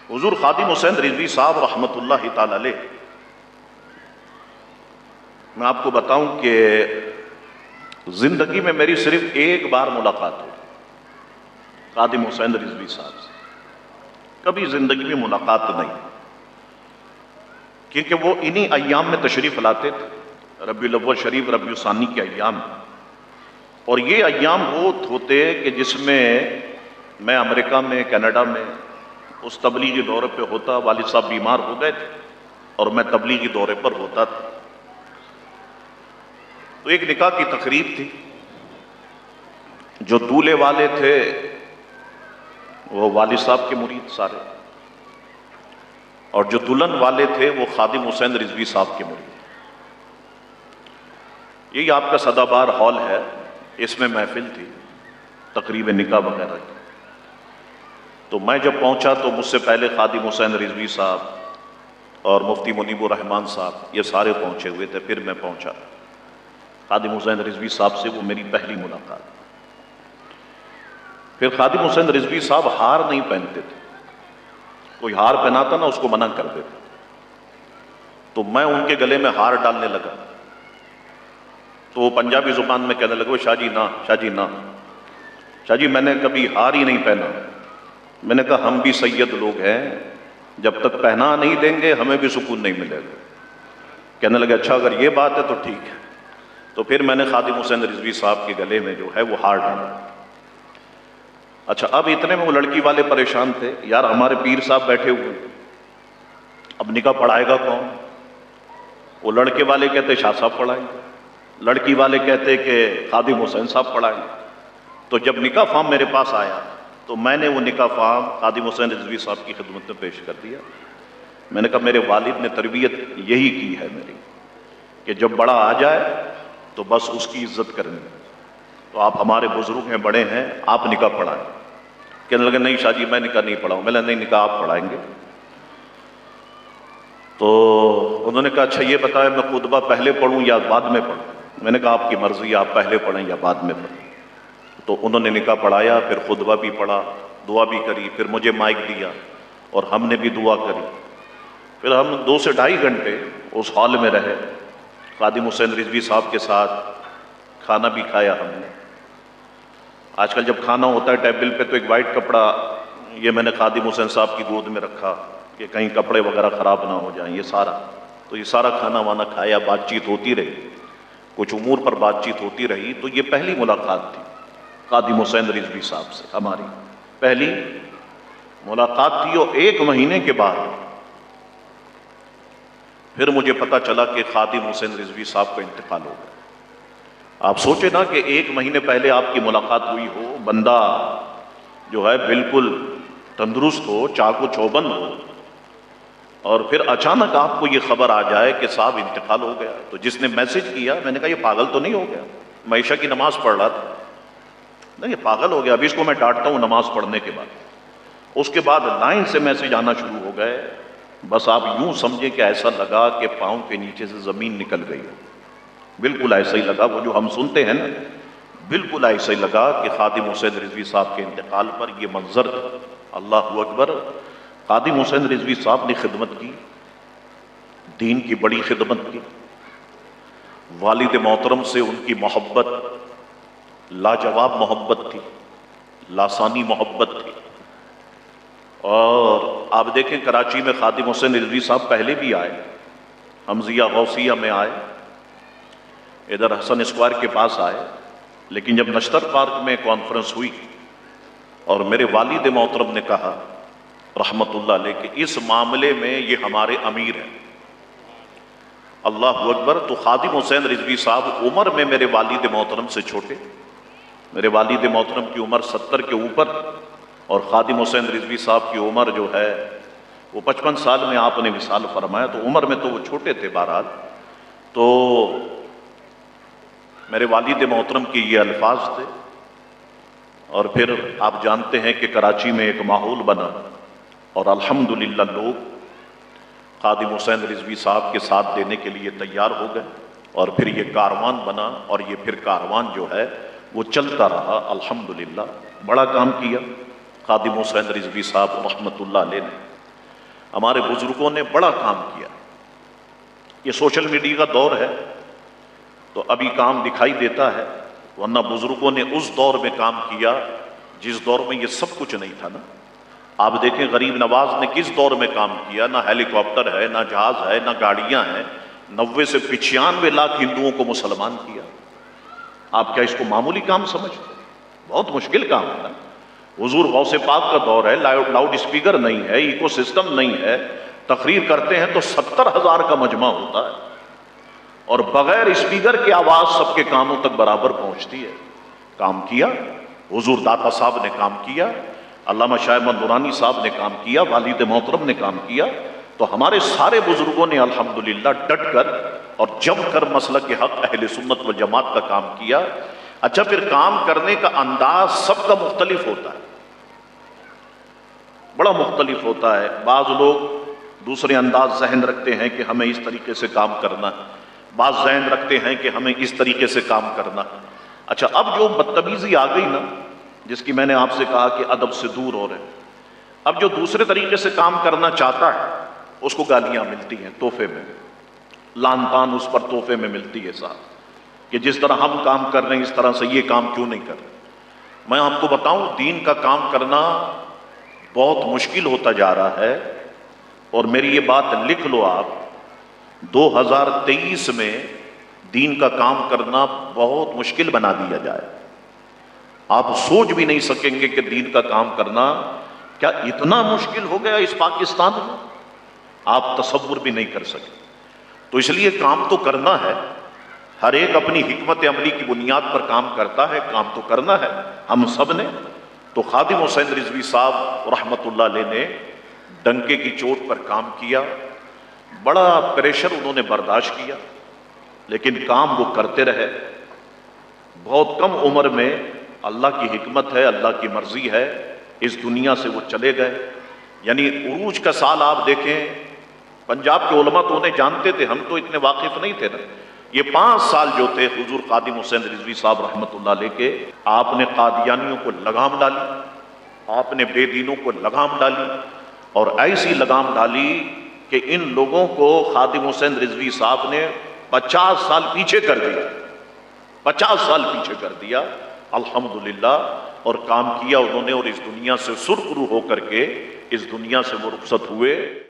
حضور خادم حسین رضوی صاحب رحمۃ اللہ تعالی علیہ، میں آپ کو بتاؤں کہ زندگی میں میری صرف ایک بار ملاقات ہوئی خادم حسین رضوی صاحب سے، کبھی زندگی میں ملاقات نہیں، کیونکہ وہ انہی ایام میں تشریف لاتے تھے، ربیع الاول شریف ربیع الثانی کے ایام، اور یہ ایام وہ ہوتے کہ جس میں میں امریکہ میں کینیڈا میں اس تبلیغی دورے پہ ہوتا، والد صاحب بیمار ہو گئے تھے اور میں تبلیغی دورے پر ہوتا تھا، تو ایک نکاح کی تقریب تھی، جو دولہے والے تھے وہ والد صاحب کے مرید سارے، اور جو دلہن والے تھے وہ خادم حسین رضوی صاحب کے مرید۔ یہی آپ کا سدا بار ہال ہے، اس میں محفل تھی تقریب نکاح وغیرہ کی۔ تو میں جب پہنچا تو مجھ سے پہلے خادم حسین رضوی صاحب اور مفتی منیب الرحمان صاحب یہ سارے پہنچے ہوئے تھے، پھر میں پہنچا۔ خادم حسین رضوی صاحب سے وہ میری پہلی ملاقات۔ پھر خادم حسین رضوی صاحب ہار نہیں پہنتے تھے، کوئی ہار پہناتا نا اس کو منع کر دیتے، تو میں ان کے گلے میں ہار ڈالنے لگا تو وہ پنجابی زبان میں کہنے لگے شاہ جی نہ، شاہ جی نہ، شاہ جی میں نے کبھی ہار ہی نہیں پہنا۔ میں نے کہا ہم بھی سید لوگ ہیں، جب تک پہنا نہیں دیں گے ہمیں بھی سکون نہیں ملے گا۔ کہنے لگے اچھا اگر یہ بات ہے تو ٹھیک ہے۔ تو پھر میں نے خادم حسین رضوی صاحب کے گلے میں جو ہے وہ ہار ڈالا۔ اچھا اب اتنے میں وہ لڑکی والے پریشان تھے، یار ہمارے پیر صاحب بیٹھے ہوئے، اب نکاح پڑھائے گا کون؟ وہ لڑکے والے کہتے شاہ صاحب پڑھائیں گے، لڑکی والے کہتے کہ خادم حسین صاحب پڑھائیں گے۔ تو جب نکاح فارم میرے پاس آیا تو میں نے وہ نکاح فارم خادم حسین رضوی صاحب کی خدمت میں پیش کر دیا۔ میں نے کہا میرے والد نے تربیت یہی کی ہے میری کہ جب بڑا آ جائے تو بس اس کی عزت کرنی، تو آپ ہمارے بزرگ ہیں، بڑے ہیں، آپ نکاح پڑھائیں۔ کہنے لگے نہیں شاہ جی میں نکاح نہیں پڑھاؤں۔ میں نے نہیں، نکاح آپ پڑھائیں گے۔ تو انہوں نے کہا اچھا یہ بتائیں میں خطبہ پہلے پڑھوں یا بعد میں پڑھوں؟ میں نے کہا آپ کی مرضی، آپ پہلے پڑھیں یا بعد میں پڑھیں۔ تو انہوں نے نکاح پڑھایا، پھر خطبہ بھی پڑھا، دعا بھی کری، پھر مجھے مائک دیا اور ہم نے بھی دعا کری۔ پھر ہم 2 سے 2.5 گھنٹے اس ہال میں رہے، خادم حسین رضوی صاحب کے ساتھ کھانا بھی کھایا ہم نے۔ آج کل جب کھانا ہوتا ہے ٹیبل پہ تو ایک وائٹ کپڑا یہ میں نے خادم حسین صاحب کی گود میں رکھا کہ کہیں کپڑے وغیرہ خراب نہ ہو جائیں، یہ سارا کھانا وانا کھایا، بات چیت ہوتی رہی، کچھ امور پر بات چیت ہوتی رہی۔ تو یہ پہلی ملاقات تھی خادم حسین رضوی صاحب سے، ہماری پہلی ملاقات تھی۔ اور 1 مہینے کے بعد پھر مجھے پتا چلا کہ خادم حسین رضوی صاحب کا انتقال ہو گیا۔ آپ سوچے نا کہ 1 مہینے پہلے آپ کی ملاقات ہوئی ہو، بندہ جو ہے بالکل تندرست ہو، چاق و چوبند ہو، اور پھر اچانک آپ کو یہ خبر آ جائے کہ صاحب انتقال ہو گیا۔ تو جس نے میسج کیا میں نے کہا یہ پاگل تو نہیں ہو گیا؟ میں عشاء کی نماز پڑھ رہا تھا، نہیں یہ پاگل ہو گیا، ابھی اس کو میں ڈانٹتا ہوں نماز پڑھنے کے بعد۔ اس کے بعد لائن سے میسج آنا شروع ہو گئے، بس آپ یوں سمجھیں کہ ایسا لگا کہ پاؤں کے نیچے سے زمین نکل گئی ہو، بالکل ایسا ہی لگا۔ وہ جو ہم سنتے ہیں نا، بالکل ایسا ہی لگا کہ خادم حسین رضوی صاحب کے انتقال پر یہ منظر تھا۔ اللہ اکبر! خادم حسین رضوی صاحب نے خدمت کی، دین کی بڑی خدمت کی، والد محترم سے ان کی محبت لاجواب محبت تھی، لاسانی محبت تھی۔ اور آپ دیکھیں کراچی میں خادم حسین رضوی صاحب پہلے بھی آئے، حمزیہ غوثیہ میں آئے، ادھر حسن اسکوائر کے پاس آئے، لیکن جب نشتر پارک میں کانفرنس ہوئی اور میرے والد محترم نے کہا رحمت اللہ علیہ کہ اس معاملے میں یہ ہمارے امیر ہیں، اللہ اکبر، تو خادم حسین رضوی صاحب عمر میں میرے والد محترم سے چھوٹے، میرے والد محترم کی عمر 70 کے اوپر، اور خادم حسین رضوی صاحب کی عمر جو ہے وہ 55 سال میں آپ نے وصال فرمایا، تو عمر میں تو وہ چھوٹے تھے بہرحال۔ تو میرے والد محترم کے یہ الفاظ تھے، اور پھر آپ جانتے ہیں کہ کراچی میں ایک ماحول بنا اور الحمدللہ لوگ خادم حسین رضوی صاحب کے ساتھ دینے کے لیے تیار ہو گئے، اور پھر یہ کاروان بنا، اور یہ پھر کاروان جو ہے وہ چلتا رہا الحمدللہ۔ بڑا کام کیا خادم حسین رضوی صاحب رحمت اللہ علیہ نے۔ ہمارے بزرگوں نے بڑا کام کیا. یہ سوشل میڈیا کا دور ہے تو ابھی کام دکھائی دیتا ہے، ورنہ بزرگوں نے اس دور میں کام کیا جس دور میں یہ سب کچھ نہیں تھا نا. آپ دیکھیں غریب نواز نے کس دور میں کام کیا، نہ ہیلی کاپٹر ہے، نہ جہاز ہے، نہ گاڑیاں ہیں، 90 سے 95 لاکھ ہندوؤں کو مسلمان کیا. آپ کیا اس کو معمولی کام سمجھتے ہیں؟ بہت مشکل کام ہے نا. حضور غوث پاک کا دور ہے، لاؤڈ اسپیکر نہیں ہے، ایکو سسٹم نہیں ہے، تقریر کرتے ہیں تو 70,000 کا مجمع ہوتا ہے اور بغیر اسپیکر کی آواز سب کے کانوں تک برابر پہنچتی ہے. کام کیا حضور داتا صاحب نے، کام کیا علامہ شاہ احمد نورانی صاحب نے، کام کیا والد محترم نے، کام کیا. تو ہمارے سارے بزرگوں نے الحمدللہ ڈٹ کر اور جم کر مسلک حق اہل سنت والجماعت کا کام کیا. اچھا، پھر کام کرنے کا انداز سب کا مختلف ہوتا ہے، بڑا مختلف ہوتا ہے. بعض لوگ دوسرے انداز ذہن رکھتے ہیں کہ ہمیں اس طریقے سے کام کرنا ہے، بعض ذہن رکھتے ہیں کہ ہمیں اس طریقے سے کام کرنا ہے. اچھا، اب جو بدتمیزی آ گئی نا، جس کی میں نے آپ سے کہا کہ ادب سے دور ہو رہے، اب جو دوسرے طریقے سے کام کرنا چاہتا ہے اس کو گالیاں ملتی ہیں تحفے میں، لان تان اس پر تحفے میں ملتی ہے صاحب، کہ جس طرح ہم کام کر رہے ہیں اس طرح سے یہ کام کیوں نہیں کر رہے. میں آپ کو بتاؤں، دین کا کام کرنا بہت مشکل ہوتا جا رہا ہے. اور میری یہ بات لکھ لو آپ، 2023 میں دین کا کام کرنا بہت مشکل بنا دیا جائے. آپ سوچ بھی نہیں سکیں گے کہ دین کا کام کرنا کیا اتنا مشکل ہو گیا اس پاکستان میں، آپ تصور بھی نہیں کر سکتے. تو اس لیے کام تو کرنا ہے، ہر ایک اپنی حکمت عملی کی بنیاد پر کام کرتا ہے، کام تو کرنا ہے ہم سب نے. تو خادم حسین رضوی صاحب رحمت اللہ علیہ نے ڈنکے کی چوٹ پر کام کیا، بڑا پریشر انہوں نے برداشت کیا، لیکن کام وہ کرتے رہے. بہت کم عمر میں اللہ کی حکمت ہے، اللہ کی مرضی ہے، اس دنیا سے وہ چلے گئے. یعنی عروج کا سال آپ دیکھیں، پنجاب کے علماء تو انہیں جانتے تھے، ہم تو اتنے واقف نہیں تھے نا. یہ 5 سال جو تھے حضور خادم حسین رضوی صاحب رحمت اللہ علیہ کے، آپ نے قادیانیوں کو لگام ڈالی، آپ نے بے دینوں کو لگام ڈالی، اور ایسی لگام ڈالی کہ ان لوگوں کو خادم حسین رضوی صاحب نے 50 سال پیچھے کر دیا، 50 سال پیچھے کر دیا الحمدللہ. اور کام کیا انہوں نے، اور اس دنیا سے سرخرو ہو کر کے اس دنیا سے وہ رخصت ہوئے.